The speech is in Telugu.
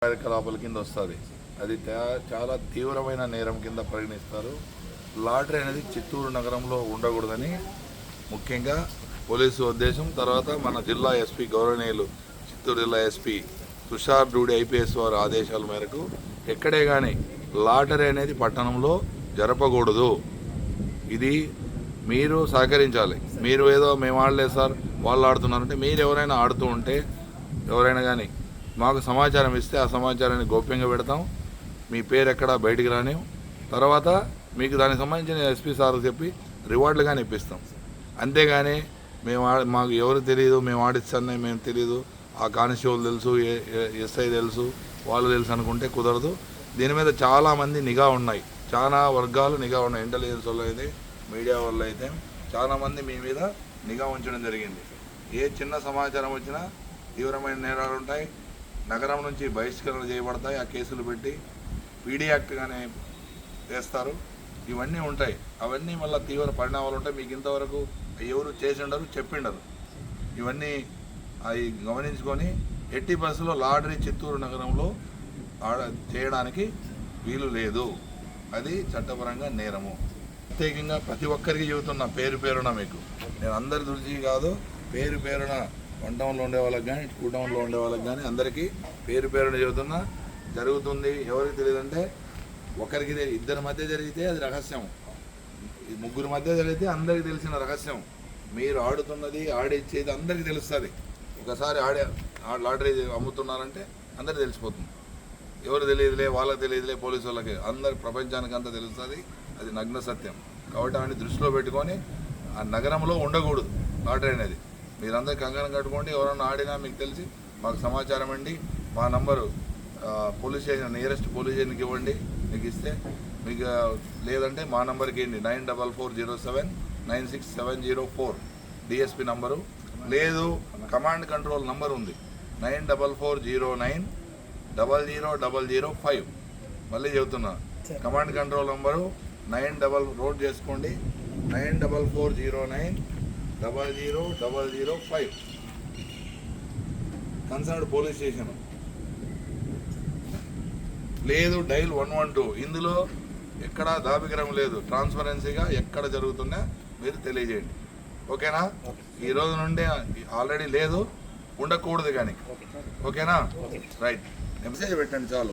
కార్యకలాపాల కింద వస్తుంది. అది చాలా తీవ్రమైన నేరం కింద పరిగణిస్తారు. లాటరీ అనేది చిత్తూరు నగరంలో ఉండకూడదని ముఖ్యంగా పోలీసు ఉద్దేశం. తర్వాత మన జిల్లా ఎస్పీ గౌరవనీయులు చిత్తూరు జిల్లా ఎస్పీ తుషార్ డూడి ఐపీఎస్ వారి ఆదేశాల మేరకు ఎక్కడే కానీ లాటరీ అనేది పట్టణంలో జరపకూడదు. ఇది మీరు సహకరించాలి. మీరు ఏదో మేము ఆడలేదు సార్ వాళ్ళు ఆడుతున్నారంటే, మీరు ఎవరైనా ఆడుతూ ఉంటే ఎవరైనా కానీ మాకు సమాచారం ఇస్తే ఆ సమాచారాన్ని గోప్యంగా పెడతాం. మీ పేరు ఎక్కడా బయటికి రాని, తర్వాత మీకు దానికి సంబంధించిన ఎస్పీ సార్ చెప్పి రివార్డులు కానీ ఇప్పిస్తాం. అంతేగాని మాకు ఎవరు తెలియదు, మేము ఆడిస్తానే మేము తెలియదు, ఆ కానిస్టేబుల్ తెలుసు, ఎస్ఐ తెలుసు, వాళ్ళు తెలుసు అనుకుంటే కుదరదు. దీని మీద చాలామంది నిఘా ఉన్నాయి, చాలా వర్గాలు నిఘా ఉన్నాయి. ఇంటెలిజెన్స్ వల్ల అయితే, మీడియా వల్ల అయితే చాలామంది మీ మీద నిఘా ఉంచడం జరిగింది. ఏ చిన్న సమాచారం వచ్చినా తీవ్రమైన నేరాలు ఉంటాయి. నగరం నుంచి బహిష్కరణ చేయబడతాయి. ఆ కేసులు పెట్టి పీడీ యాక్ట్గానే చేస్తారు. ఇవన్నీ ఉంటాయి. అవన్నీ మళ్ళీ తీవ్ర పరిణామాలు ఉంటాయి. మీకు ఇంతవరకు ఎవరు చేసి ఉండరు, చెప్పిండరు. ఇవన్నీ అవి గమనించుకొని ఎట్టి బస్సులో లాటరీ చిత్తూరు నగరంలో చేయడానికి వీలు లేదు. అది చట్టపరంగా నేరము. ప్రత్యేకంగా ప్రతి ఒక్కరికి చెబుతున్నా, పేరు పేరున మీకు నేను అందరి దృష్టి కాదు, పేరు పేరున 1 టౌన్లో ఉండే వాళ్ళకి కానీ 2 టౌన్లో ఉండే వాళ్ళకి కానీ అందరికీ పేరు పేరున చెబుతున్నా. జరుగుతుంది ఎవరికి తెలియదంటే, ఒకరికి ఇద్దరి మధ్య జరిగితే అది రహస్యం, 3 మధ్య జరిగితే అందరికీ తెలిసిన రహస్యం. మీరు ఆడుతున్నది ఆడిచ్చేది అందరికీ తెలుస్తుంది. ఒకసారి లాటరీ అమ్ముతున్నారంటే అందరికీ తెలిసిపోతుంది. ఎవరు తెలియదులే, వాళ్ళకి తెలియదులే, పోలీసు వాళ్ళకి, అందరి ప్రపంచానికి అంతా తెలుస్తుంది. అది నగ్న సత్యం. కాబట్టి అవన్నీ దృష్టిలో పెట్టుకొని ఆ నగరంలో ఉండకూడదు లాటరీ అనేది. మీరందరూ కంగారం కట్టుకోండి. ఎవరన్నా ఆడినా మీకు తెలిసి మాకు సమాచారం అండి. మా number police station, nearest police స్టేషన్కి ఇవ్వండి. మీకు ఇస్తే మీకు లేదంటే మా నంబర్కి ఇవ్వండి, 9440796704 డిఎస్పీ నంబరు. లేదు కమాండ్ కంట్రోల్ నంబర్ ఉంది, 9440900005. మళ్ళీ చెబుతున్నా, కమాండ్ కంట్రోల్ నంబరు నోట్ చేసుకోండి, 9440900005 కన్సర్న్డ్ పోలీస్ స్టేషన్. లేదు డైల్ 112. ఇందులో ఎక్కడా దాబిగ్రహం లేదు. ట్రాన్స్పరెన్సీగా ఎక్కడ జరుగుతున్నా మీరు తెలియజేయండి. ఓకేనా? ఈ రోజు నుండి ఆల్రెడీ లేదు, ఉండకూడదు కానీ. ఓకేనా? రైట్. మెసేజ్ పెట్టండి చాలు.